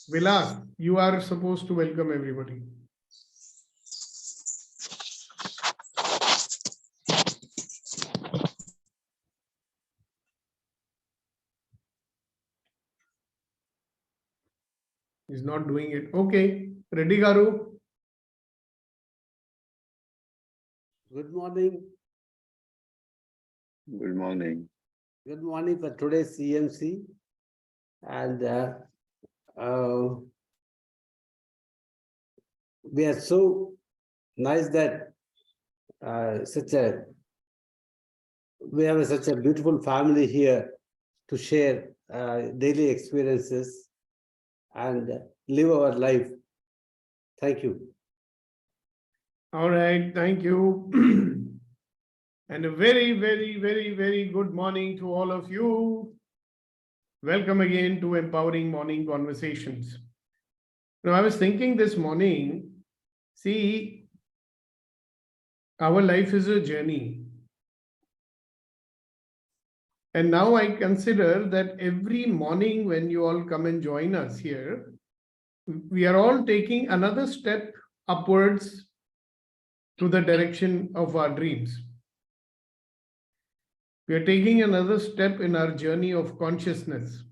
Vilas, you are supposed to welcome everybody. He's not doing it. Okay. Reddy Garu. Good morning. Good morning. Good morning for today's EMC. And we are so nice that we have such a beautiful family here to share daily experiences and live our life. Thank you. All right. Thank you. And a very, very, very, very good morning to all of you. Welcome again to Empowering Morning Conversations. Now, I was thinking this morning, see, our life is a journey. And now I consider that every morning when you all come and join us here, we are all taking another step upwards to the direction of our dreams. We are taking another step in our journey of consciousness.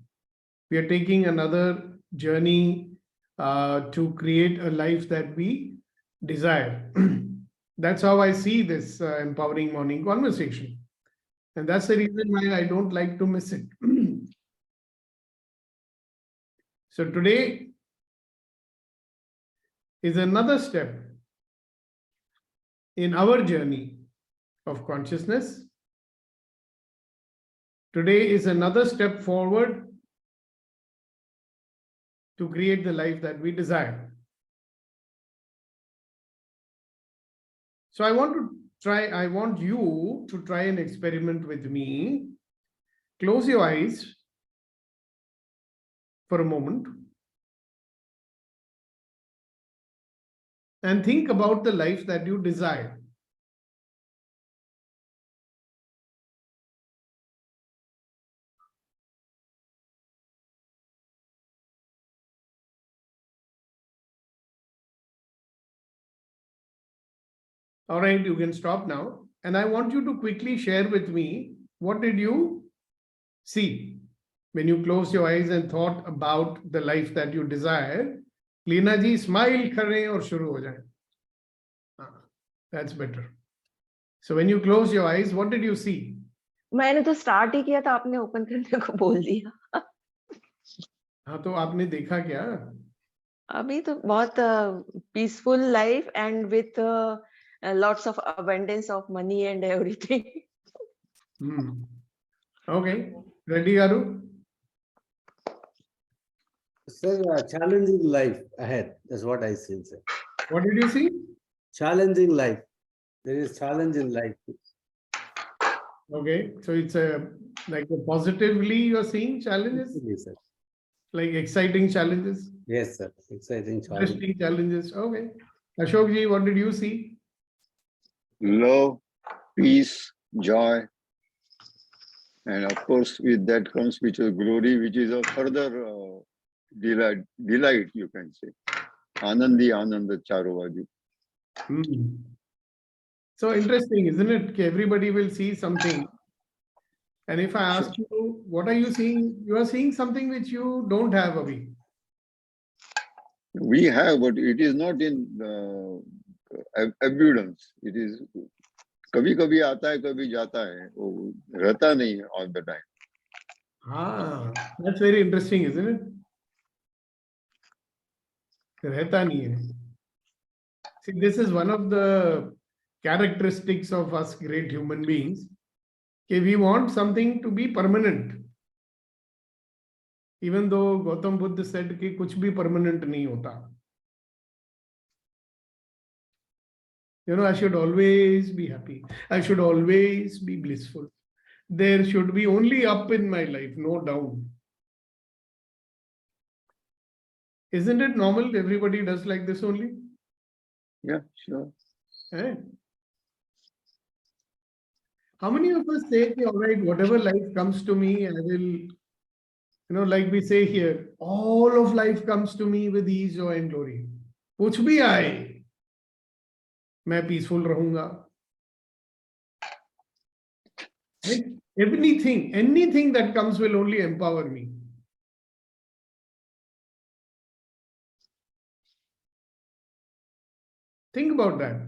We are taking another journey to create a life that we desire. That's how I see this empowering morning conversation. And that's the reason why I don't like to miss it. So today is another step in our journey of consciousness. Today is another step forward to create the life that we desire. So I want you to try an experiment with me. Close your eyes for a moment and think about the life that you desire. All right, you can stop now. And I want you to quickly share with me, what did you see when you closed your eyes and thought about the life that you desire? Leena ji, smile kare aur shuru ho jaye. That's better. So when you close your eyes, what did you see? मैंने तो start ही किया था, आपने open करने को बोल दिया. हाँ, तो आपने देखा क्या? अभी तो बहुत peaceful life and with lots of abundance of money and everything. Okay. Ready, Garu? Sir, a challenging life ahead. That's what I see, sir. What did you see? Challenging life. There is challenge in life. Okay. So it's like positively you're seeing challenges? Yes, sir. Like exciting challenges? Yes, sir. Exciting challenge. Interesting challenges. Okay. Ashok ji, what did you see? Love, peace, joy, and of course with that comes spiritual glory, which is a further delight, you can say. Anandi Ananda Charovadi. So interesting, isn't it? Everybody will see something. And if I ask you, what are you seeing? You are seeing something which you don't have, Abhi. We have, but it is not in abundance. It is कभी कभी आता है, कभी जाता है, वो रहता नहीं है all the time. That's very interesting, isn't it? रहता नहीं है. See, this is one of the characteristics of us great human beings. Okay, we want something to be permanent. Even though Gautam Buddha said कि कुछ भी permanent नहीं होता. You know, I should always be happy. I should always be blissful. There should be only up in my life, no down. Isn't it normal? Everybody does like this only? Yeah, sure. Eh? How many of us say, all right, whatever life comes to me, I will, like we say here, all of life comes to me with ease, joy and glory. कुछ भी आए, मैं peaceful रहूंगा. Right? Anything that comes will only empower me. Think about that.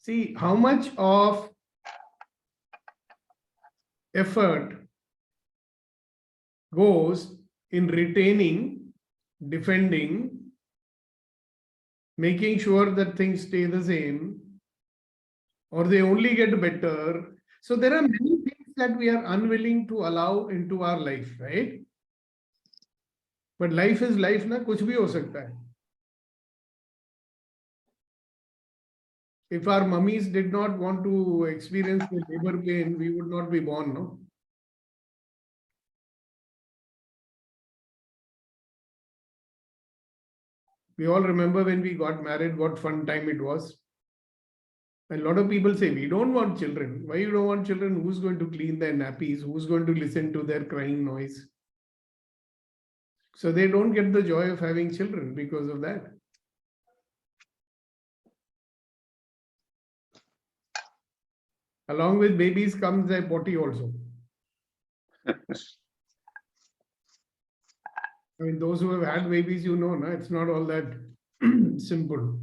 See how much of effort goes in retaining, defending, making sure that things stay the same, or they only get better. So there are many things that we are unwilling to allow into our life, right? But life is life, na, kuch bhi ho sakta hai. If our mummies did not want to experience the labor pain, we would not be born, no? We all remember when we got married, what fun time it was. A lot of people say, we don't want children. Why you don't want children? Who's going to clean their nappies? Who's going to listen to their crying noise? So they don't get the joy of having children because of that. Along with babies comes a potty also. I mean, those who have had babies, no, it's not all that simple.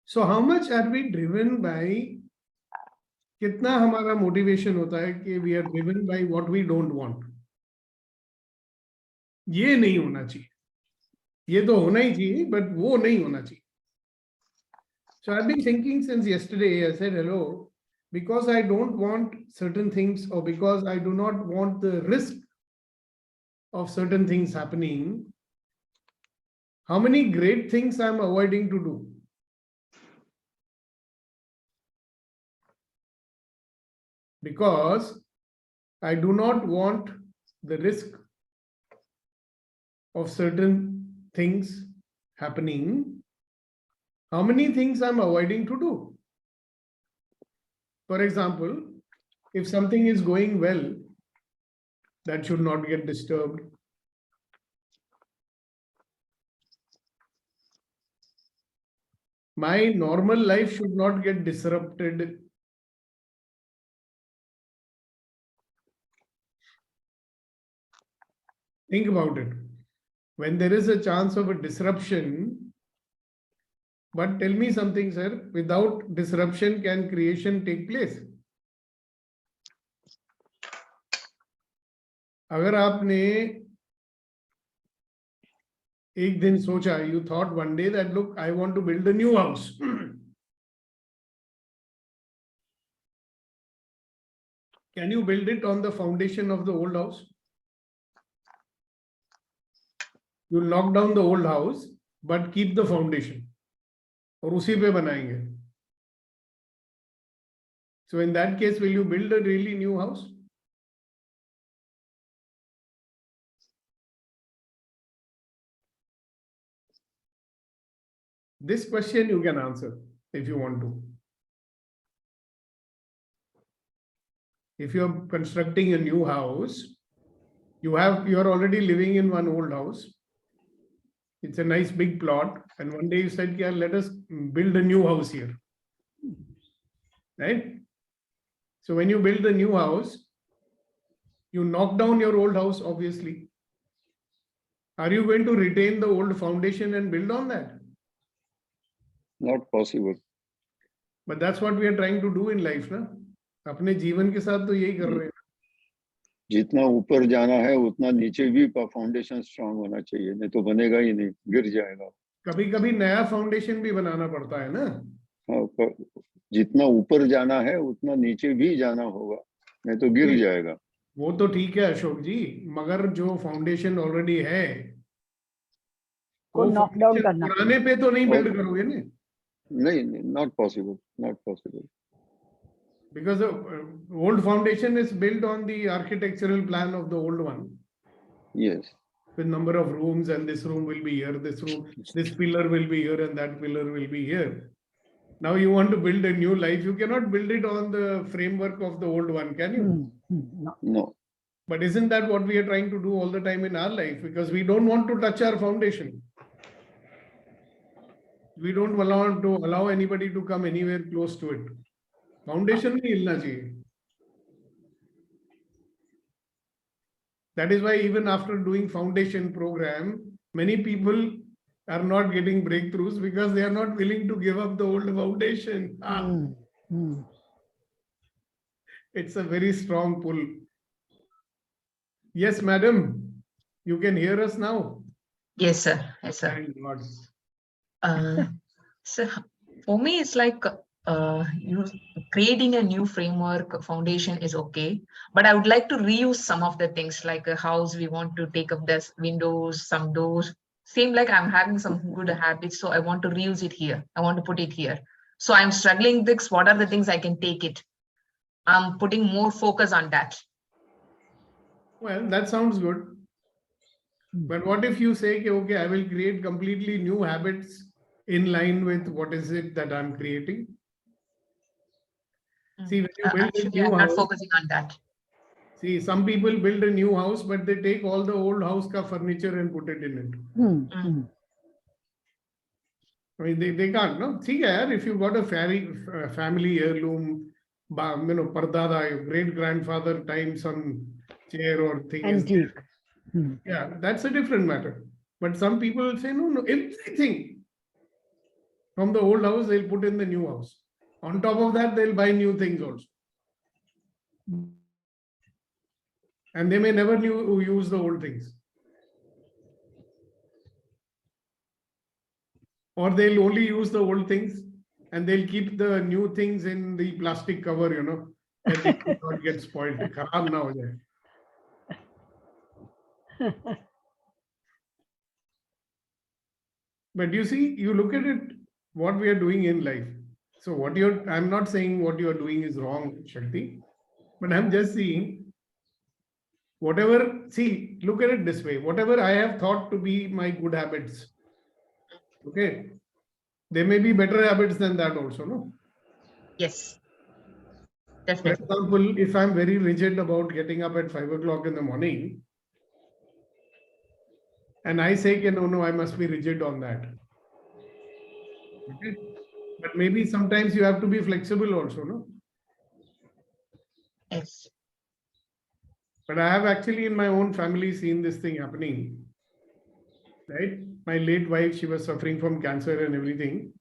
So how much are we driven by, कितना हमारा motivation होता है कि we are driven by what we don't want? ये नहीं होना चाहिए. ये तो होना ही चाहिए, but वो नहीं होना चाहिए. So I've been thinking since yesterday. I said, hello, because I don't want certain things, or because I do not want the risk of certain things happening, how many great things I'm avoiding to do? Because I do not want the risk of certain things happening. How many things I'm avoiding to do? For example, if something is going well, that should not get disturbed. My normal life should not get disrupted. Think about it. When there is a chance of a disruption, but tell me something, sir, without disruption, can creation take place? अगर आपने एक दिन सोचा, you thought one day that, look, I want to build a new house. Can you build it on the foundation of the old house? You knock down the old house, but keep the foundation. और उसी पे बनाएंगे. So in that case, will you build a really new house? This question you can answer if you want to. If you're constructing a new house, you're already living in one old house. It's a nice big plot. And one day you said, yeah, let us build a new house here. Right? So when you build a new house, you knock down your old house, obviously. Are you going to retain the old foundation and build on that? Not possible. But that's what we are trying to do in life, na? अपने जीवन के साथ तो यही कर रहे हैं. जितना ऊपर जाना है उतना नीचे भी फाउंडेशन स्ट्रांग होना चाहिए, नहीं तो बनेगा ही नहीं, गिर जाएगा. कभी कभी नया फाउंडेशन भी बनाना पड़ता है ना. हाँ, जितना ऊपर जाना है उतना नीचे भी जाना होगा, नहीं तो गिर जाएगा. वो तो ठीक है अशोक जी, मगर जो फाउंडेशन ऑलरेडी है को नॉक डाउन करना, पुराने पे तो नहीं बिल्ड करोगे ना. नहीं, not possible, not possible. Because the old foundation is built on the architectural plan of the old one. Yes. With number of rooms, and this room will be here, this pillar will be here, and that pillar will be here. Now you want to build a new life. You cannot build it on the framework of the old one, can you? No. No. But isn't that what we are trying to do all the time in our life? Because we don't want to touch our foundation. We don't allow anybody to come anywhere close to it. Foundation nahi hilna chahiye. That is why even after doing foundation program, many people are not getting breakthroughs because they are not willing to give up the old foundation. It's a very strong pull. Yes, madam, you can hear us now. Yes, sir. Yes, sir. Thank God. So for me, it's like creating a new framework foundation is okay, but I would like to reuse some of the things, like a house. We want to take up this windows, some doors. Seem like I'm having some good habits, so I want to reuse it here. I want to put it here. So I'm struggling with what are the things I can take it. I'm putting more focus on that. Well, that sounds good. But what if you say, okay, I will create completely new habits in line with what is it that I'm creating? See, when you build a Actually, new I'm not house, focusing on that. see, some people build a new house, but they take all the old house ka furniture and put it in it. I mean, they can't, no? See, yeah, if you got a family heirloom, pardada, your great grandfather time some chair or thing is there. Antique. Yeah, that's a different matter. But some people will say, no, everything from the old house they'll put in the new house. On top of that, they'll buy new things also. And they may never use the old things. Or they'll only use the old things and they'll keep the new things in the plastic cover, that it will not get spoiled. Kharab na ho jaye. But you see, you look at it, what we are doing in life. So I'm not saying what you're doing is wrong, Shakti, but I'm just saying look at it this way, whatever I have thought to be my good habits, okay, there may be better habits than that also, no? Yes. For Definitely. example, if I'm very rigid about getting up at 5 o'clock in the morning, and I say, no, I must be rigid on that. Okay? But maybe sometimes you have to be flexible also, no? Yes. But I have actually in my own family seen this thing happening. Right? My late wife, she was suffering from cancer and everything.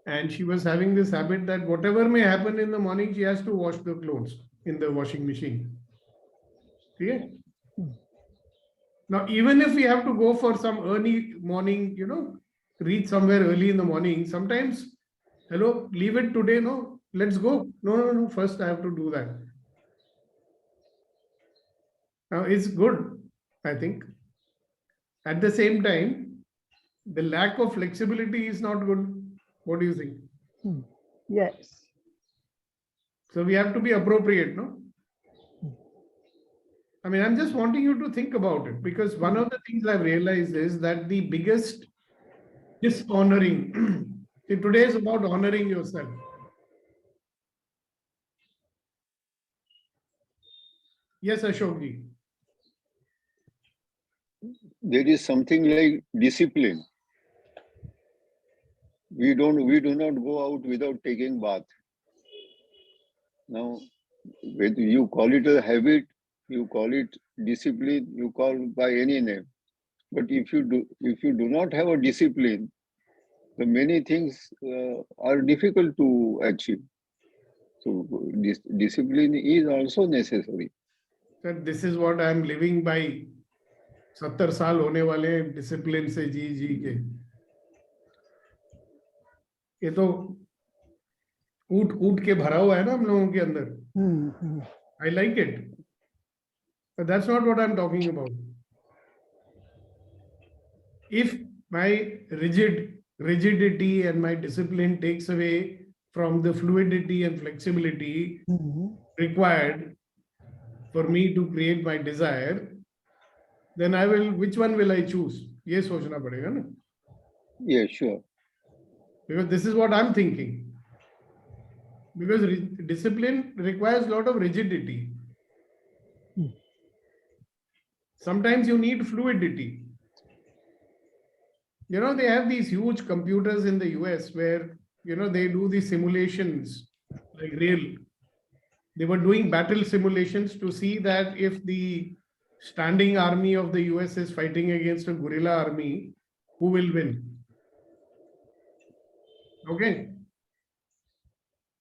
And she was having this habit that whatever may happen in the morning, she has to wash the clothes in the washing machine. Okay? Now, even if we have to go for some early morning, reach somewhere early in the morning, sometimes, leave it today, no, let's go. No, first I have to do that. Now, it's good, I think. At the same time, the lack of flexibility is not good. What do you think? Yes. So we have to be appropriate, no? I mean, I'm just wanting you to think about it, because one of the things I've realized is that the biggest dishonoring, see, today is about honoring yourself. Yes, Ashokji. There is something like discipline. We do not go out without taking bath. Now, whether you call it a habit, you call it discipline, you call by any name. But if you do not have a discipline, the many things are difficult to achieve. So this discipline is also necessary. Sir, this is what I am living by. 70 साल होने वाले discipline से जी के, ये तो कूट के भरा हुआ है ना हम लोगों के अंदर. I like it, but that's not what I'm talking about. If my rigidity and my discipline takes away from the fluidity and flexibility required for me to create my desire, then which one will I choose? ये सोचना पड़ेगा ना. Yeah, sure. Because this is what I'm thinking. Because discipline requires a lot of rigidity. Sometimes you need fluidity. You know, they have these huge computers in the US where, you know, they do these simulations like real. They were doing battle simulations to see that if the standing army of the US is fighting against a guerrilla army, who will win? Okay.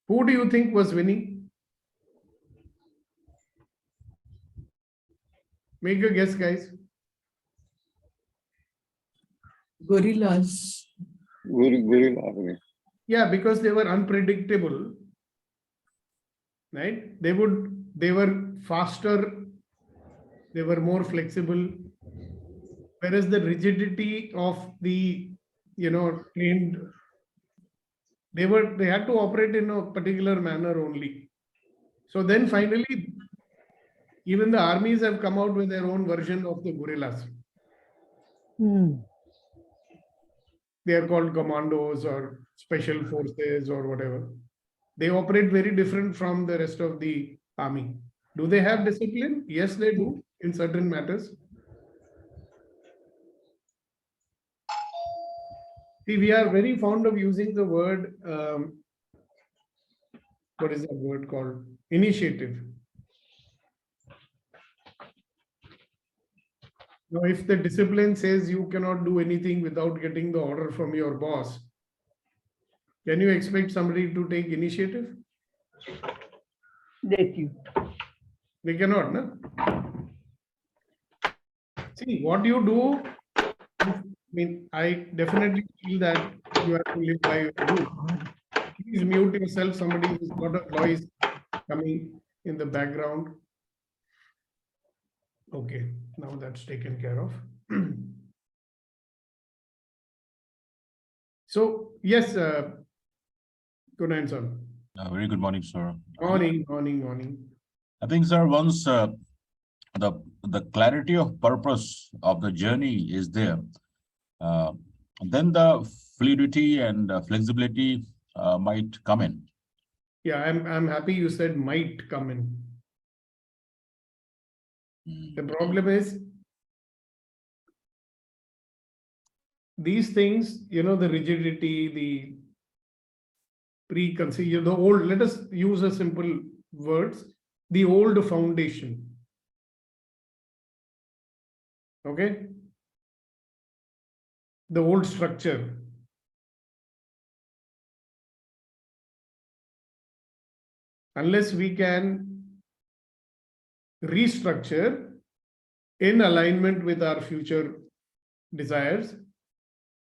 Who do you think was winning? Make a guess, guys. Gorillas. Gorilla army. Yeah, because they were unpredictable, right? They were faster, they were more flexible. Whereas the rigidity of the, you know, trained, they had to operate in a particular manner only. So then finally, even the armies have come out with their own version of the guerrillas. They are called commandos or special forces or whatever. They operate very different from the rest of the army. Do they have discipline? Yes, they do in certain matters. See, we are very fond of using the word, what is that word called? Initiative. Now, if the discipline says you cannot do anything without getting the order from your boss, can you expect somebody to take initiative? They They cannot, no? See, what you do, I mean, I definitely feel that you have to live by your rule. Please mute yourself. Somebody who's got a voice coming in the background. Okay, now that's taken care of. So, yes, good night, sir. Very good morning, sir. Morning. I think, sir, once the clarity of purpose of the journey is there, then the fluidity and flexibility might come in. Yeah, I'm happy you said might come in. The problem is these things, you know, the rigidity, the preconceived, the old, let us use a simple words, the old foundation. Okay? The old structure. Unless we can restructure in alignment with our future desires,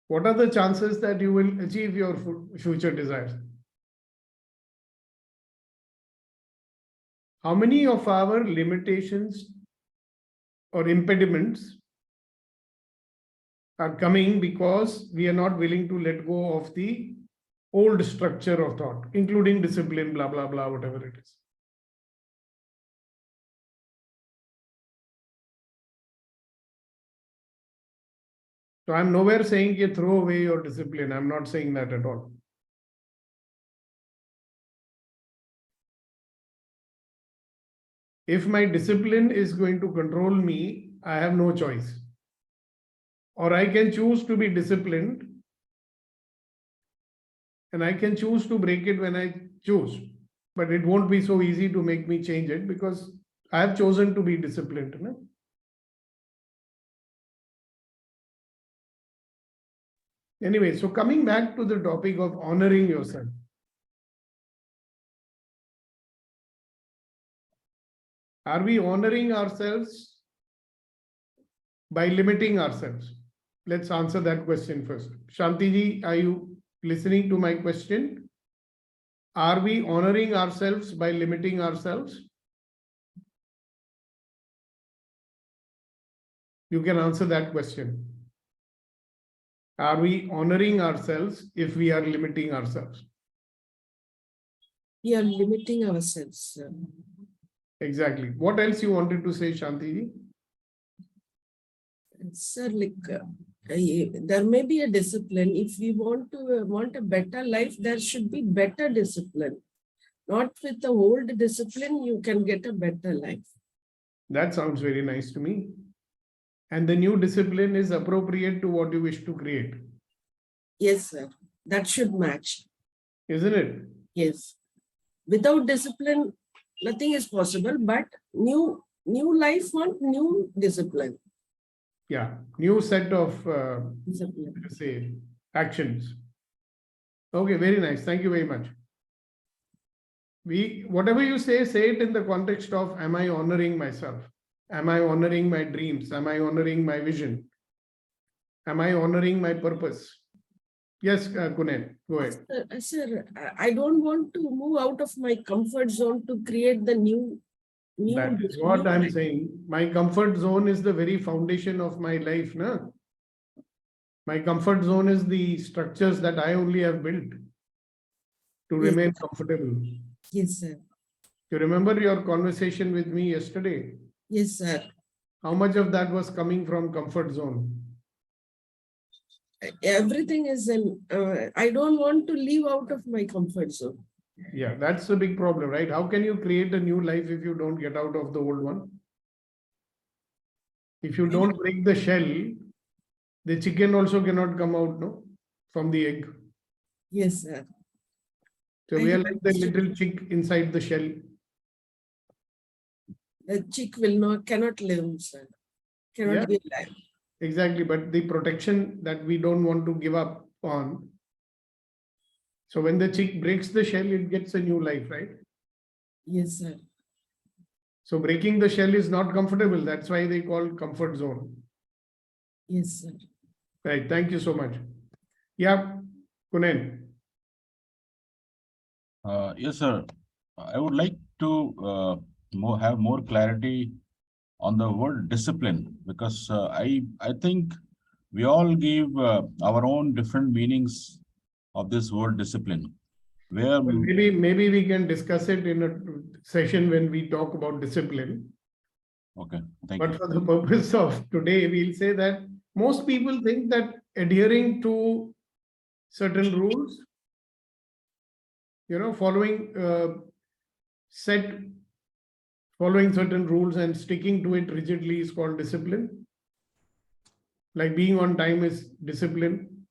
what are the chances that you will achieve your future desires? How many of our limitations or impediments are coming because we are not willing to let go of the old structure of thought, including discipline, blah, blah, blah, whatever it is? So I'm nowhere saying you throw away your discipline. I'm not saying that at all. If my discipline is going to control me, I have no choice. Or I can choose to be disciplined and I can choose to break it when I choose. But it won't be so easy to make me change it because I have chosen to be disciplined. No? Anyway, so coming back to the topic of honoring yourself. Are we honoring ourselves by limiting ourselves? Let's answer that question first. Shantiji, are you listening to my question? Are we honoring ourselves by limiting ourselves? You can answer that question. Are we honoring ourselves if we are limiting ourselves? We are limiting ourselves. Exactly. What else you wanted to say, Shantiji? Sir, like there may be a discipline. If we want a better life, there should be better discipline. not with the old discipline, you can get a better life. That sounds very nice to me. And the new discipline is appropriate to what you wish to create, Yes, sir. That should match. isn't it? Yes. Without discipline, nothing is possible, but new life want new discipline. Yeah, new set of Discipline. say actions. Okay, very nice. Thank you very much. Whatever you say it in the context of, am I honoring myself? Am I honoring my dreams? Am I honoring my vision? Am I honoring my purpose? Yes, Kunen, go ahead. Sir, I don't want to move out of my comfort zone to create the new. That is what I'm life. saying. My comfort zone is the very foundation of my life. No? My comfort zone is the structures that I only have built to remain comfortable. Yes, sir. You remember your conversation with me yesterday? Yes, sir. How much of that was coming from comfort zone? Everything is in, I don't want to leave out of my comfort zone. Yeah, that's the big problem, right? How can you create a new life if you don't get out of the old one? If you don't break the shell, the chicken also cannot come out, no, from the egg. Yes, sir. So we are like the little chick inside the shell. The chick cannot live, sir. Cannot be alive. Exactly, but the protection that we don't want to give up on. So when the chick breaks the shell, it gets a new life, right? Yes, sir. So breaking the shell is not comfortable. That's why they call comfort zone. Yes, sir. Right. Thank you so much. Yeah, Kunen. Yes, sir. I would like to have more clarity on the word discipline, because I think we all give our own different meanings of this word discipline. Where Maybe we can discuss it in a session when we talk about discipline. okay, thank But you. for the purpose of today, we'll say that most people think that adhering to certain rules, following certain rules and sticking to it rigidly is called discipline. Like being on time is discipline,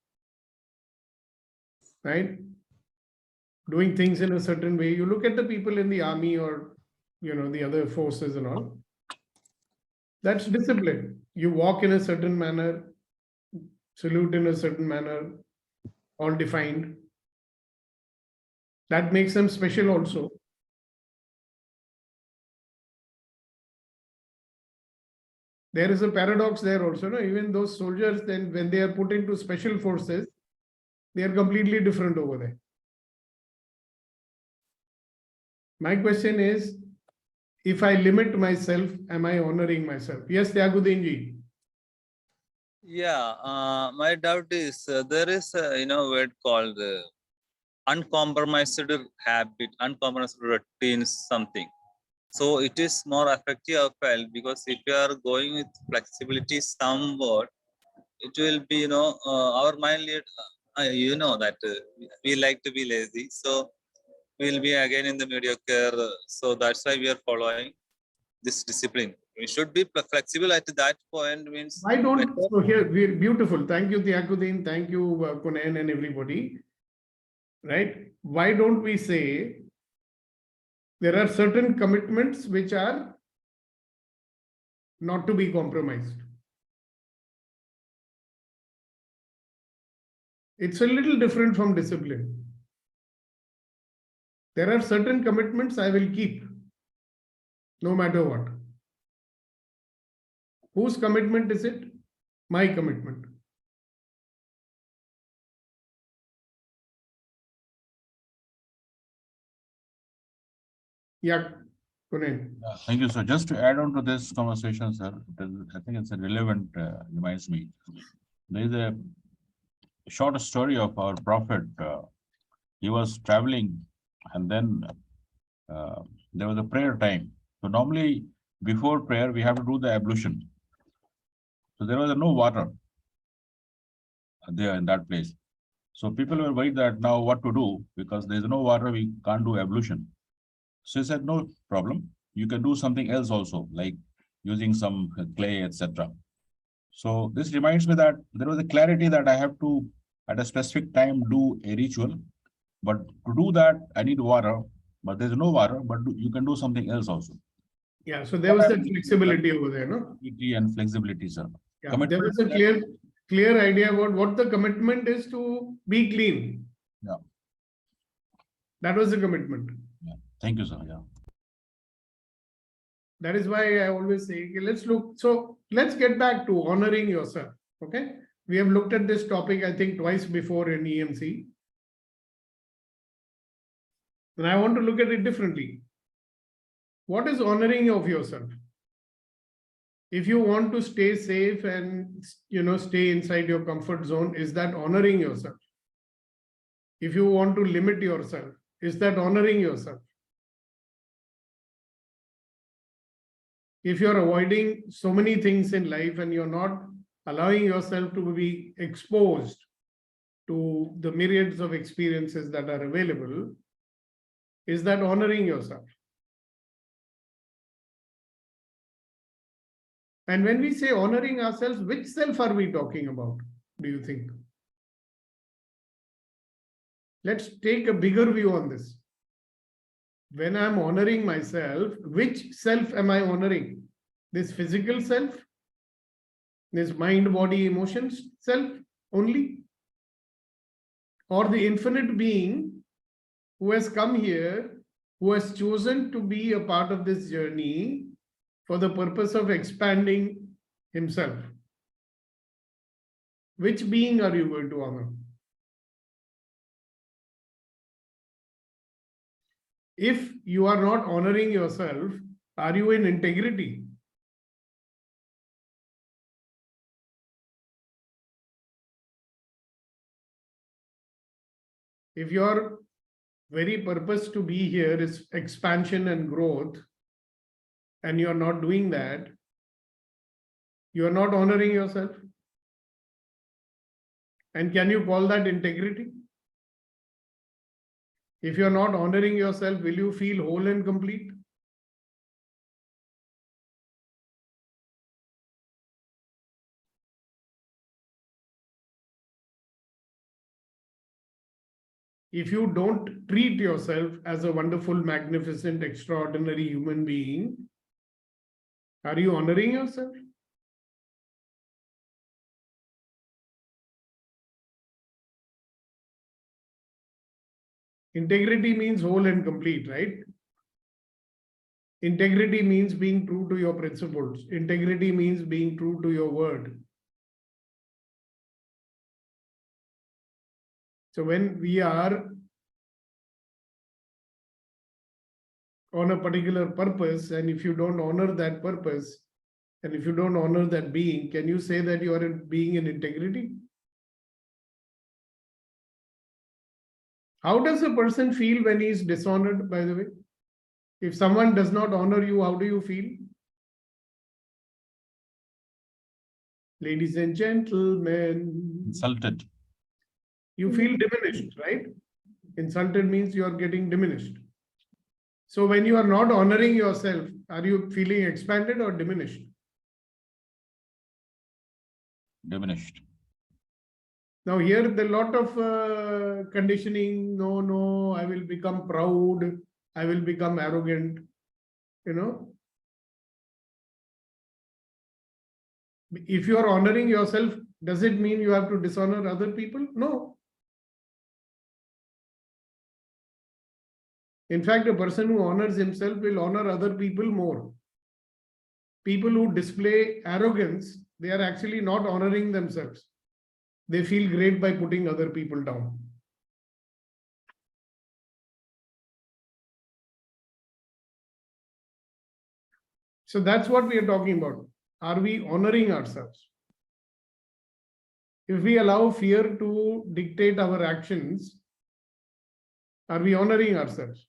right? Doing things in a certain way. You look at the people in the army or, the other forces and all. That's discipline. You walk in a certain manner, salute in a certain manner, all defined. That makes them special also. There is a paradox there also. No? Even those soldiers, then when they are put into special forces, they are completely different over there. My question is, if I limit myself, am I honoring myself? Yes, Tyagudin ji. Yeah, my doubt is there is a word called uncompromised habit, uncompromised routine, something. So it is more effective, I felt, because if you are going with flexibility somewhat, it will be our mind. That we like to be lazy, so we'll be again in the mediocre. So that's why we are following this discipline. We should be flexible at that point. Means Why don't, so here, beautiful. Thank you, Tyagudin. Thank you, Kunen and everybody. Right? Why don't we say there are certain commitments which are not to be compromised? It's a little different from discipline. There are certain commitments I will keep, no matter what. Whose commitment is it? My commitment. Yeah, Kunen. Thank you, sir. Just to add on to this conversation, sir, I think it's a relevant, reminds me. There is a short story of our prophet. He was traveling, and then there was a prayer time. So normally before prayer, we have to do the ablution. So there was no water there in that place. So people were worried that now what to do, because there is no water, we can't do ablution. So he said, no problem. You can do something else also, like using some clay, etc. So this reminds me that there was a clarity that I have to, at a specific time, do a ritual. But to do that, I need water, but there's no water, but you can do something else also. Yeah, so there was that flexibility over there, no? And flexibility, sir. Yeah, there was a clear idea about what the commitment is to be clean. Yeah. That was the commitment. Yeah. Thank you, sir. Yeah. That is why I always say, okay, let's look. So let's get back to honoring yourself. Okay. We have looked at this topic, I think, twice before in EMC. And I want to look at it differently. What is honoring of yourself? If you want to stay safe and stay inside your comfort zone, is that honoring yourself? If you want to limit yourself, is that honoring yourself? If you're avoiding so many things in life and you're not allowing yourself to be exposed to the myriads of experiences that are available, is that honoring yourself? And when we say honoring ourselves, which self are we talking about, do you think? Let's take a bigger view on this. When I'm honoring myself, which self am I honoring? This physical self? This mind, body, emotions self only? Or the infinite being who has come here, who has chosen to be a part of this journey for the purpose of expanding himself? Which being are you going to honor? If you are not honoring yourself, are you in integrity? If your very purpose to be here is expansion and growth, and you're not doing that, you're not honoring yourself. And can you call that integrity? If you're not honoring yourself, will you feel whole and complete? If you don't treat yourself as a wonderful, magnificent, extraordinary human being, are you honoring yourself? Integrity means whole and complete, right? Integrity means being true to your principles. Integrity means being true to your word. So when we are on a particular purpose, and if you don't honor that purpose, and if you don't honor that being, can you say that you are being in integrity? How does a person feel when he is dishonored, by the way? If someone does not honor you, how do you feel? Ladies and gentlemen. Insulted. You feel diminished, right? Insulted means you are getting diminished. So when you are not honoring yourself, are you feeling expanded or diminished? Diminished. Now here there are a lot of conditioning. No, I will become proud. I will become arrogant. If you are honoring yourself, does it mean you have to dishonor other people? No. In fact, a person who honors himself will honor other people more. People who display arrogance, they are actually not honoring themselves. They feel great by putting other people down. So that's what we are talking about. Are we honoring ourselves? If we allow fear to dictate our actions, are we honoring ourselves?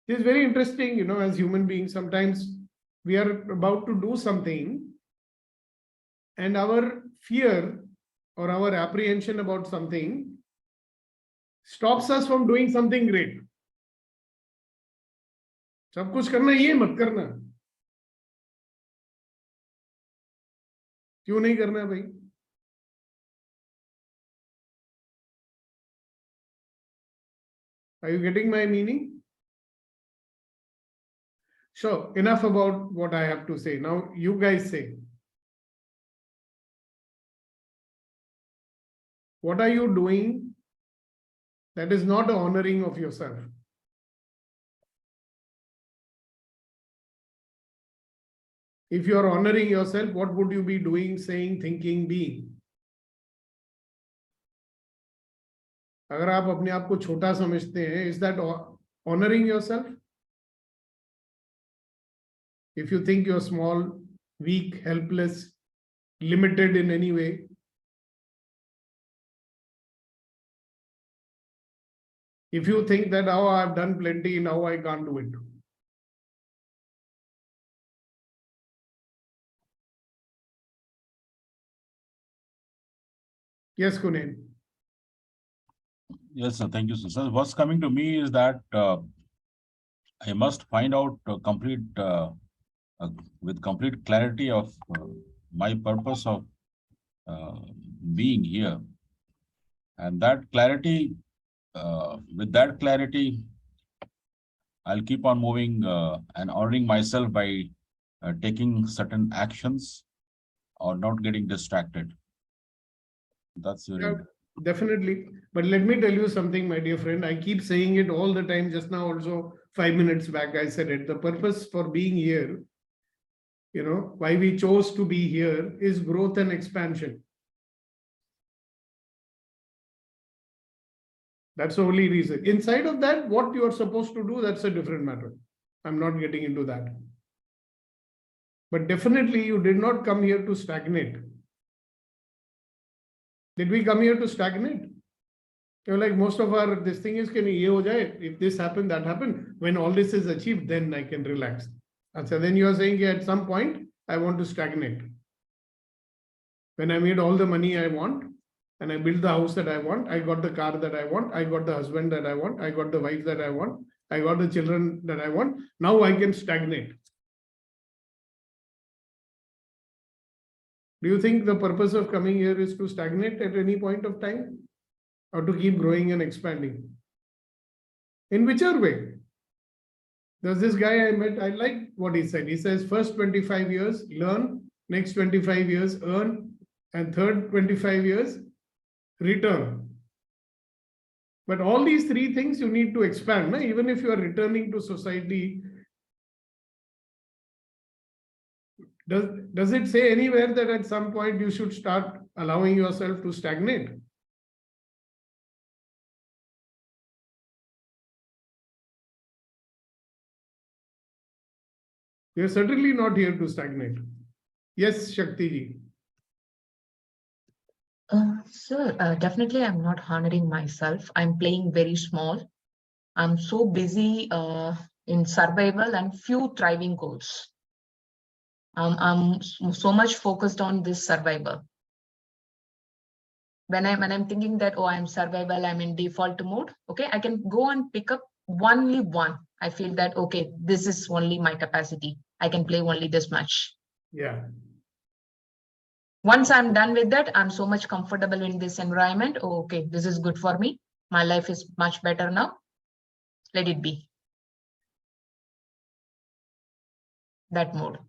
It's very interesting, as human beings, sometimes we are about to do something and our fear or our apprehension about something stops us from doing something great. सब कुछ करना, ये मत करना. क्यों नहीं करना भाई? Are you getting my meaning? So enough about what I have to say. Now you guys say. What are you doing that is not an honoring of yourself? If you are honoring yourself, what would you be doing, saying, thinking, being? अगर आप अपने आप को छोटा समझते हैं, is that honoring yourself? If you think you're small, weak, helpless, limited in any way, if you think that, oh, I've done plenty, now I can't do it. Yes, Kunen. Yes, sir. Thank you, sir. So what's coming to me is that I must find out with complete clarity of my purpose of being here. And that clarity, with that clarity, I'll keep on moving and honoring myself by taking certain actions or not getting distracted. That's very important. Definitely. But let me tell you something, my dear friend. I keep saying it all the time. Just now also 5 minutes back, I said it. The purpose for being here, why we chose to be here is growth and expansion. That's the only reason. Inside of that, what you are supposed to do, that's a different matter. I'm not getting into that. But definitely you did not come here to stagnate. Did we come here to stagnate? Like most of our, this thing is, if this happened, that happened. When all this is achieved, then I can relax. And so then you are saying at some point, I want to stagnate. When I made all the money I want, and I built the house that I want, I got the car that I want, I got the husband that I want, I got the wife that I want, I got the children that I want. Now I can stagnate. Do you think the purpose of coming here is to stagnate at any point of time? Or to keep growing and expanding? In whichever way. There's this guy I met, I like what he said. He says, first 25 years, learn, next 25 years, earn, and third 25 years, return. But all these three things you need to expand. No? Even if you are returning to society, does it say anywhere that at some point you should start allowing yourself to stagnate? We are certainly not here to stagnate. Yes, Shakti ji. Sir, definitely I'm not honoring myself. I'm playing very small. I'm so busy in survival and few thriving goals. I'm so much focused on this survival. When I'm thinking that, oh, I'm survival, I'm in default mode. Okay, I can go and pick up only one. I feel that, okay, this is only my capacity. I can play only this much. Yeah. Once I'm done with that, I'm so much comfortable in this environment. Oh, okay, this is good for me. My life is much better now. Let it be. That mode.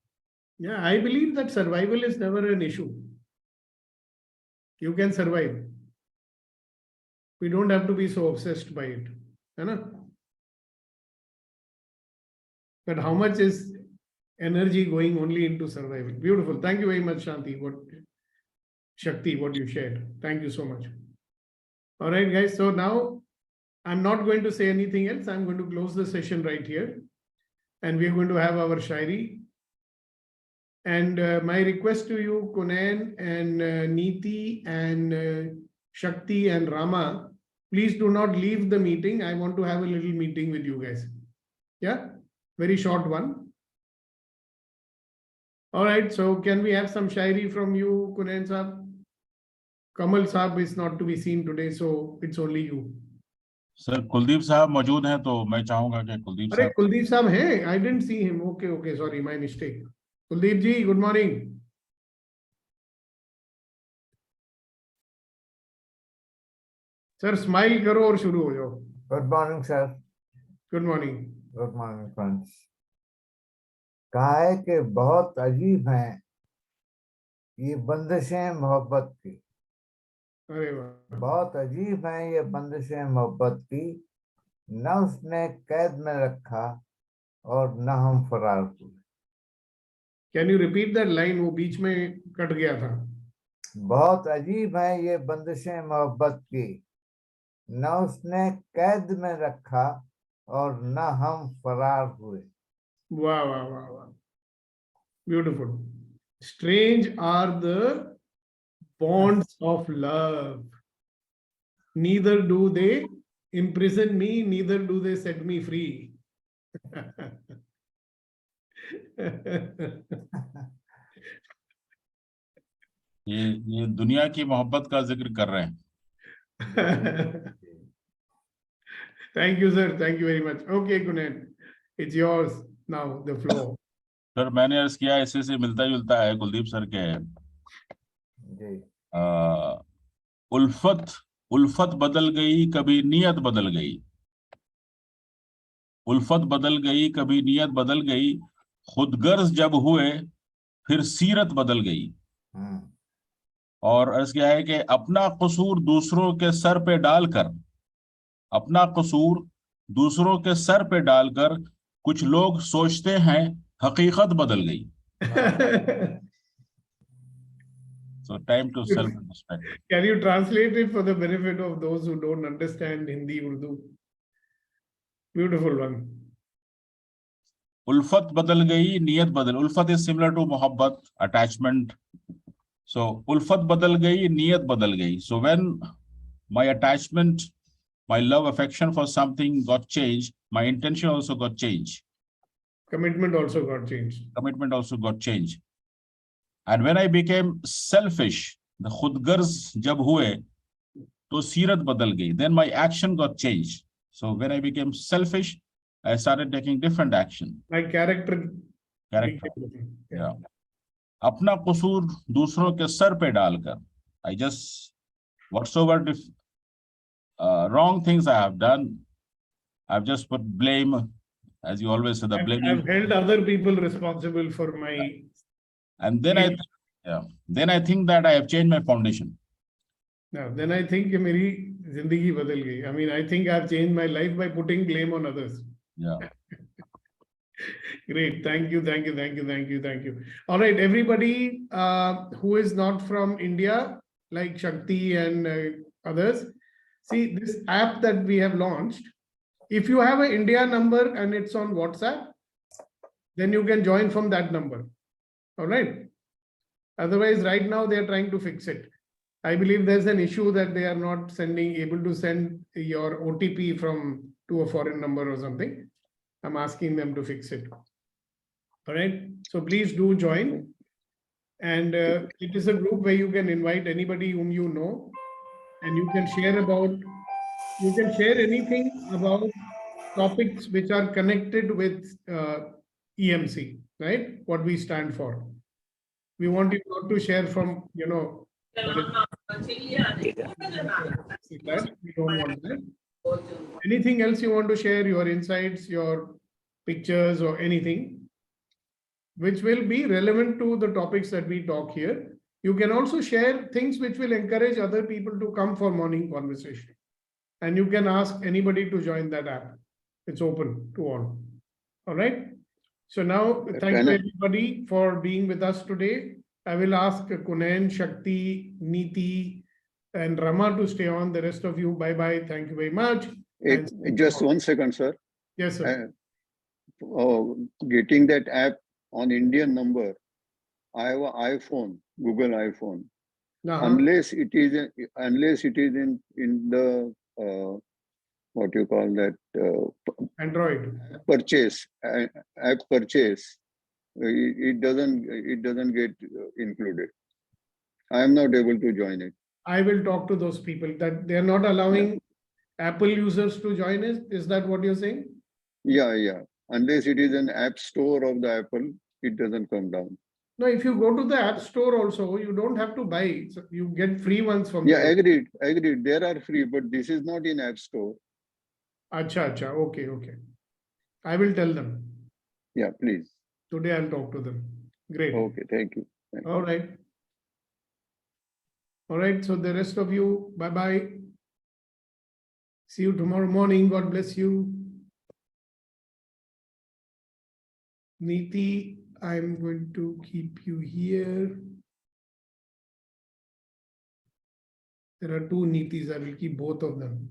Yeah, I believe that survival is never an issue. You can survive. We don't have to be so obsessed by it. But how much is energy going only into survival? Beautiful. Thank you very much, Shanti. Shakti, what you shared. Thank you so much. All right, guys. So now I'm not going to say anything else. I'm going to close the session right here. And we're going to have our Shairi. And my request to you, Kunan and Neeti and Shakti and Rama, please do not leave the meeting. I want to have a little meeting with you guys. Yeah, very short one. All right, so can we have some shairi from you, Kunain Saab? Kamal Saab is not to be seen today, so it's only you. Sir Kuldeep साहब मौजूद हैं तो मैं चाहूंगा कि कुलदीप अरे साहब कुलदीप साहब हैं? I didn't see him. Okay, okay, sorry, my mistake. Kuldeep ji, good morning. Sir, smile करो और शुरू हो जाओ. Good morning, sir. Good morning. Good morning, friends. कहा है कि बहुत अजीब हैं ये बंदिशें मोहब्बत की. अरे वाह. बहुत अजीब हैं ये बंदिशें मोहब्बत की. न उसने कैद में रखा और न हम फरार हुए. Can you repeat that line? वो बीच में कट गया था. बहुत अजीब हैं ये बंदिशें मोहब्बत की. न उसने कैद में रखा और न हम फरार हुए. वाह वाह वाह वाह. Beautiful. Strange are the bonds of love. Neither do they imprison me, neither do they set me free. ये दुनिया की मोहब्बत का जिक्र कर रहे हैं. Thank you, sir. Thank you very much. Okay, Kunen, it's yours now, the floor. Sir मैंने अर्ज किया इसी से मिलता जुलता है कुलदीप सर के. उल्फत बदल गई कभी नीयत बदल गई. उल्फत बदल गई कभी नीयत बदल गई. खुदगर्ज जब हुए फिर सीरत बदल गई. और अर्ज किया है कि अपना कसूर दूसरों के सर पे डालकर, अपना कसूर दूसरों के सर पे डालकर कुछ लोग सोचते हैं हकीकत बदल गई. So time to self-respect. Can you translate it for the benefit of those who don't understand Hindi, Urdu? Beautiful one. उल्फत बदल गई नीयत बदल. उल्फत is similar to मोहब्बत, attachment. So उल्फत बदल गई नीयत बदल गई. So when my attachment, my love, affection for something got changed, my intention also got changed. Commitment also got changed. Commitment also got changed. And when I became selfish, the khudgarz jab hue, to सीरत बदल गई. Then my action got changed. So when I became selfish, I started taking different action. My character. Yeah. अपना कसूर दूसरों के sir पे डालकर, I just whatsoever wrong things I have done, I've just put blame, as you always say, the blaming. I've held other people responsible for my. And then I think that I have changed my foundation. Now, then I think कि मेरी जिंदगी बदल गई. I mean, I think I've changed my life by putting blame on others. Yeah. Great. Thank you. Thank you. Thank you. Thank you. Thank you. All right, everybody who is not from India, like Shakti and others, see this app that we have launched. If you have an India number and it's on WhatsApp, then you can join from that number. All right. Otherwise, right now they are trying to fix it. I believe there's an issue that they are not able to send your OTP to a foreign number or something. I'm asking them to fix it. All right. So please do join. And it is a group where you can invite anybody whom you know, and you can share anything about topics which are connected with EMC, right? What we stand for. We want you not to share from, we don't want that. Anything else you want to share, your insights, your pictures or anything, which will be relevant to the topics that we talk here. You can also share things which will encourage other people to come for morning conversation. And you can ask anybody to join that app. It's open to all. All right. So now, thank you everybody for being with us today. I will ask Kunain, Shakti, Neeti, and Rama to stay on. The rest of you, bye-bye. Thank you very much. Just 1 second, sir. Yes, sir. Getting that app on Indian number, I have an iPhone, Google iPhone. Unless it is in the what you call that Android app purchase, it doesn't get included. I am not able to join it. I will talk to those people that they are not allowing Apple users to join it. Is that what you're saying? Yeah. Unless it is an app store of the Apple, it doesn't come down. No, if you go to the App Store also, you don't have to buy. So you get free ones from Yeah, there. agreed. There are free, but this is not in App Store. Acha. Okay. I will tell them. Yeah, please. Today I'll talk to them. Great. Okay, thank you. All right. So the rest of you, bye-bye. See you tomorrow morning. God bless you. Neeti, I'm going to keep you here. There are two Neetis. I will keep both of them.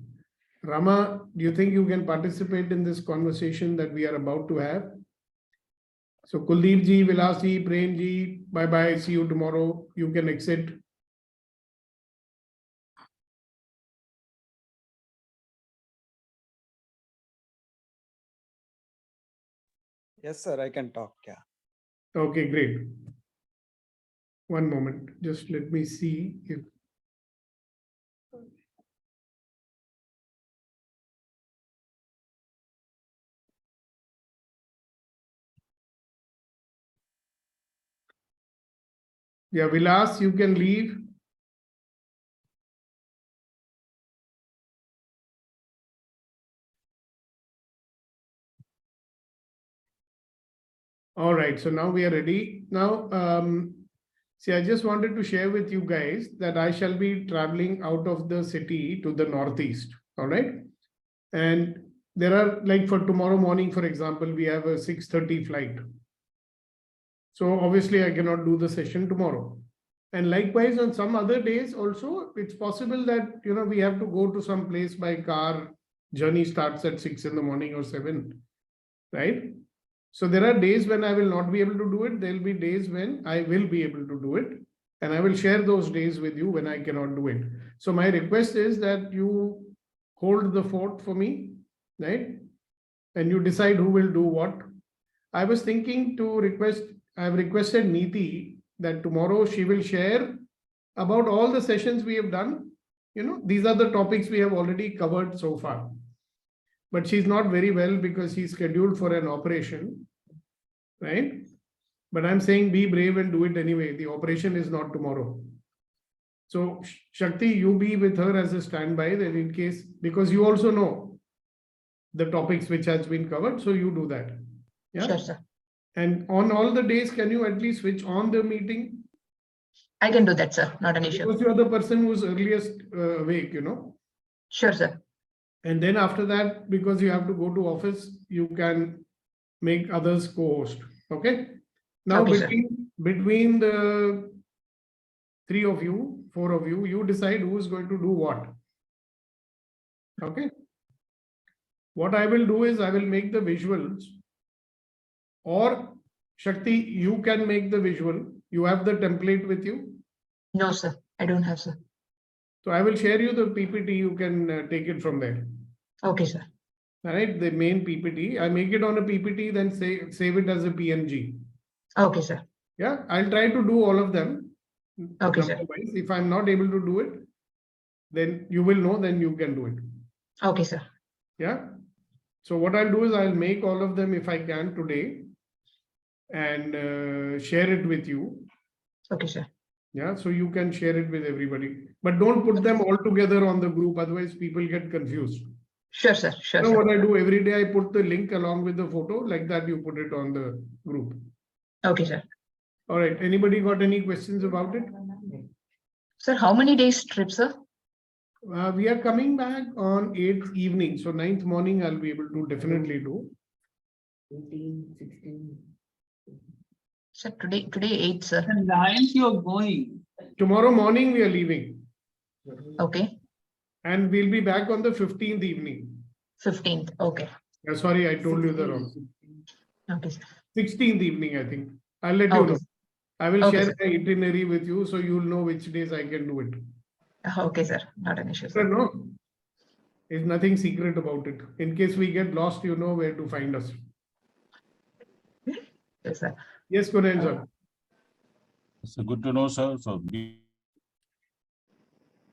Rama, do you think you can participate in this conversation that we are about to have? So Kuldeep ji, Vilas ji, Prem ji, bye-bye. See you tomorrow. You can exit. Yes, sir, I can talk. Yeah. Okay, great. One moment. Just let me see if yeah, Vilas, you can leave. All right, so now we are ready. Now, see, I just wanted to share with you guys that I shall be traveling out of the city to the northeast. All right. And there are, like for tomorrow morning, for example, we have a 6:30 flight. So obviously I cannot do the session tomorrow. And likewise, on some other days also, it's possible that, we have to go to some place by car. Journey starts at 6 in the morning or 7, right? So there are days when I will not be able to do it. There will be days when I will be able to do it. And I will share those days with you when I cannot do it. So my request is that you hold the fort for me, right? And you decide who will do what. I was thinking to request, I have requested Neeti that tomorrow she will share about all the sessions we have done. These are the topics we have already covered so far. But she's not very well because she's scheduled for an operation, right? But I'm saying be brave and do it anyway. The operation is not tomorrow. So Shakti, you be with her as a standby that in case, because you also know the topics which has been covered. So you do that. Yeah. Sure, sir. And on all the days, can you at least switch on the meeting? I can do that, sir. Not an issue. Because you are the person who's earliest awake, Sure, sir. And then after that, because you have to go to office, you can make others co-host. Okay. Now Okay, between the 3 of you, 4 of you, you decide who is going to do what. Okay. What I will do is I will make the visuals, or Shakti, you can make the visual. You have the template with you? No, sir. I don't have, sir. So I will share you the PPT. You can take it from there. Okay, sir. All right, the main PPT. I make it on a PPT, then save it as a PNG. Okay, sir. Yeah, I'll try to do all of them. Okay, sir. If I'm not able to do it, then you will know, then you can do it. Okay, sir. Yeah. So what I'll do is I'll make all of them if I can today and share it with you. Okay, sir. Yeah, so you can share it with everybody. But don't put them all together on the group, otherwise people get confused. Sure, sir. Sure, You know sir. what I do every day? I put the link along with the photo, like that you put it on the group. Okay, sir. All right. Anybody got any questions about it? Sir, how many days trip, sir? We are coming back on 8th evening. So 9th morning, I'll be able to definitely do. 15, 16. Sir, today 8, sir. And 9th you're going. Tomorrow morning, we are leaving. Okay. And we'll be back on the 15th evening. 15th. Okay. Sorry, I told you the wrong. Okay, sir. 16th evening, I think. I'll let you know. I will Okay, share sir. the itinerary with you so you'll know which days I can do it. Okay, sir. Not an issue, Sir, sir. no, there's nothing secret about it. In case we get lost, you know where to find us. Yes, sir. Yes, Kunen sir. So good to know, sir. So Arey,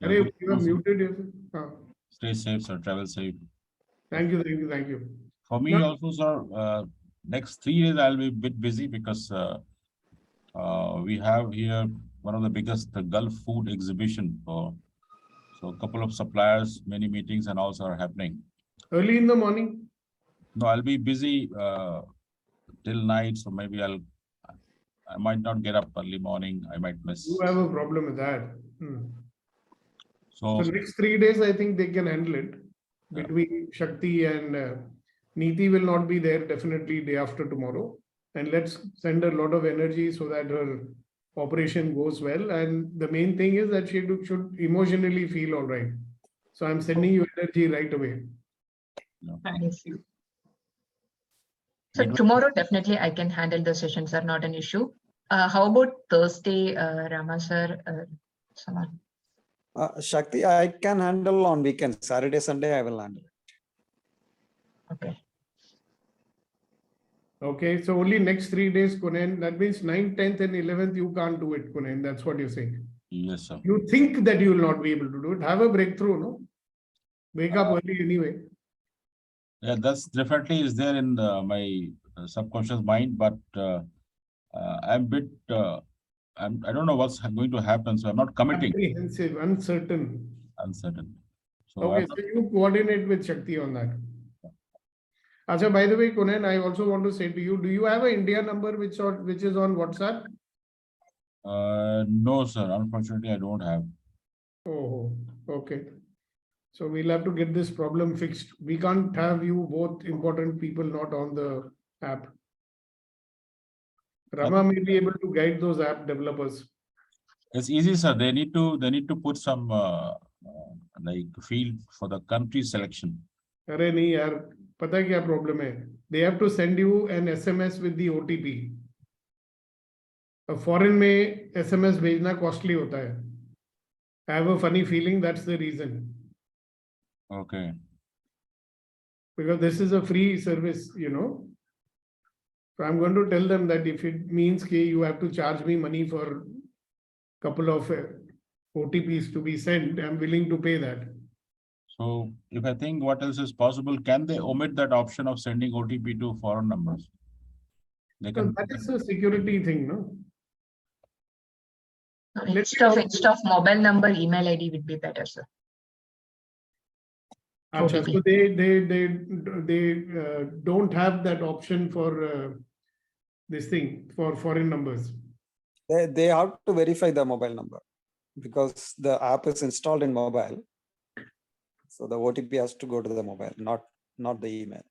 good to you know, are sir. muted yourself. Stay safe, sir. Travel safe. Thank you, thank you, thank you. For me also, sir, next 3 days I'll be a bit busy because we have here one of the biggest Gulf food exhibition. So a couple of suppliers, many meetings and also are happening. Early in the morning? No, I'll be busy till night. So maybe I might not get up early morning. I might miss. You have a problem with that. So next 3 days, I think they can handle it. Between Shakti and Neeti will not be there definitely day after tomorrow. And let's send a lot of energy so that her operation goes well. And the main thing is that she should emotionally feel all right. So I'm sending you energy right away. Thank you. So tomorrow, definitely I can handle the sessions, are not an issue. How about Thursday, Rama sir? Someone? Shakti, I can handle on weekends. Saturday, Sunday, I will handle it. Okay. Okay, so only next 3 days, Kunen. That means 9th, 10th, and 11th, you can't do it, Kunen. That's what you're saying. yes, sir. You think that you will not be able to do it. Have a breakthrough, no? Wake up early anyway. Yeah, that's definitely is there in my subconscious mind, but I'm bit. I don't know what's going to happen, so I'm not committing. Apprehensive, uncertain. Uncertain. So Okay, so you coordinate with Shakti on that. Acha, by the way, Kunen, I also want to say to you, do you have an India number which is on WhatsApp? no, sir. Unfortunately, I don't have. Oh, okay. So we'll have to get this problem fixed. We can't have you both important people not on the app. Rama may be able to guide those app developers. It's easy, sir. They need to put some like field for the country selection. अरे नहीं यार, पता है क्या problem है? They have to send you an SMS with the OTP. Foreign में SMS भेजना costly होता है. I have a funny feeling that's the reason. Okay. Because this is a free service, you know. So I'm going to tell them that if it means that you have to charge me money for a couple of OTPs to be sent, I'm willing to pay that. So if I think what else is possible, can they omit that option of sending OTP to foreign numbers? They can. So that is a security thing, no? Instead of mobile number, email ID would be better, sir. Achha, so they don't have that option for this thing for foreign numbers. They have to verify the mobile number because the app is installed in mobile. So the OTP has to go to the mobile, not the email.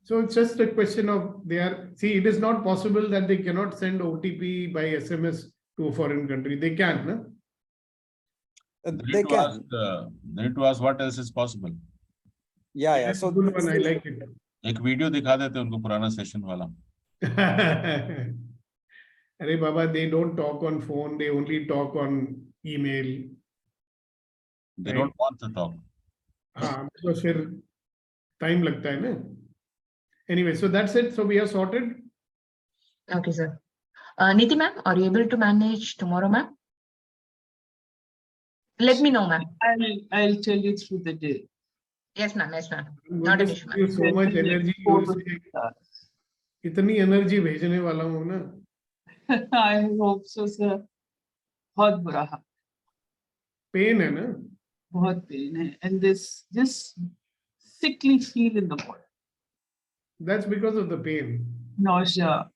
So it's just a question of it is not possible that they cannot send OTP by SMS to a foreign country. They can, no? They can. They need to ask what else is possible. Yeah. So good one, I like it. एक video दिखा देते उनको पुराना session वाला. अरे बाबा, they don't talk on phone, they only talk on email. They don't want to talk. हाँ, तो फिर time लगता है ना. Anyway, so that's it. So we are sorted. Okay, sir. Neeti ma'am, are you able to manage tomorrow, ma'am? Let me know, ma'am. I'll tell you through the day. Yes, ma'am. Yes, ma'am. I'm Not going an to issue, give you ma'am. so much energy. You will say, इतनी energy भेजने वाला हूँ ना. I hope so, sir. बहुत बुरा हाल. Pain है ना? बहुत pain है. And this sickly feel in the body. That's because of the pain. Nausea.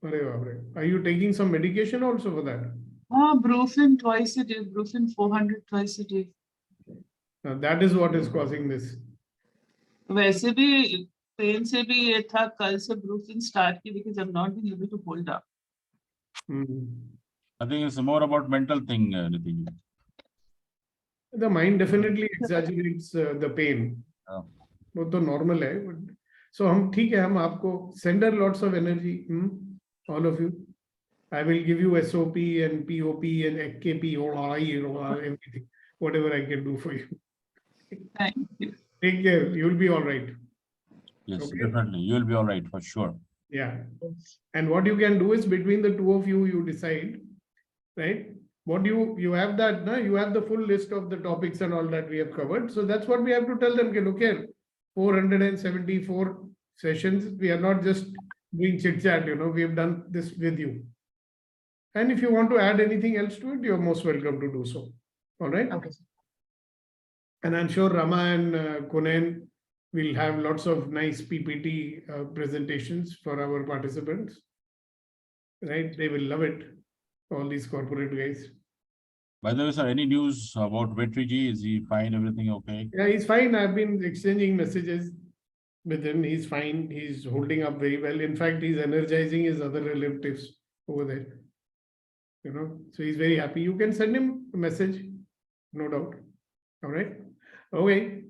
अरे बाप रे. Are you taking some medication also for that? Brufen twice a day. Brufen 400 twice a day. Now that is what is causing this. वैसे भी pen से भी ये था कल से ब्रूफिन स्टार्ट की because I'm not being able to hold up. I think it's more about mental thing, Nitin. The mind definitely exaggerates the pain. वो तो normal है. So हम ठीक है, हम आपको send her lots of energy, all of you. I will give you SOP and POP and KP or everything, whatever I can do for you. Thank you. Take care. You'll be all right. Yes, Okay. definitely. You'll be all right for sure. Yeah. And what you can do is between the two of you, you decide, right? What you have that, no? You have the full list of the topics and all that we have covered. So that's what we have to tell them. Okay, look here, 474 sessions. We are not just doing chit chat, we have done this with you. And if you want to add anything else to it, you're most welcome to do so. All right. Okay. And I'm sure Rama and Kunen will have lots of nice PPT presentations for our participants. Right? They will love it. All these corporate guys. By the way, sir, any news about Vetriji? Is he fine? Everything okay? Yeah, he's fine. I've been exchanging messages with him. He's fine. He's holding up very well. In fact, he's energizing his other relatives over there. So he's very happy. You can send him a message, no doubt. All right. Okay.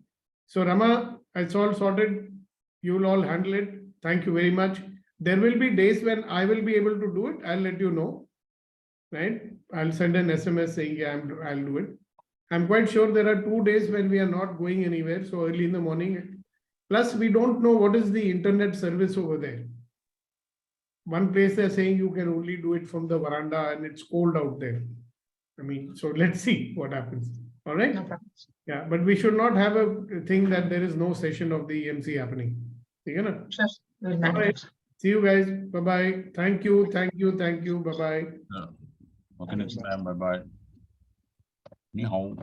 So Rama, it's all sorted. You will all handle it. Thank you very much. There will be days when I will be able to do it. I'll let you know. Right? I'll send an SMS saying, yeah, I'll do it. I'm quite sure there are 2 days when we are not going anywhere. So early in the morning. Plus, we don't know what is the internet service over there. One place they're saying you can only do it from the veranda and it's cold out there. I mean, so let's see what happens. All right. No problem. Yeah, but we should not have a thing that there is no session of the EMC happening. Sure. We'll All manage right. it. See you guys. Bye-bye. Thank you. Thank you. Thank you. Bye-bye. Okay, next time. Bye bye. Ni hao.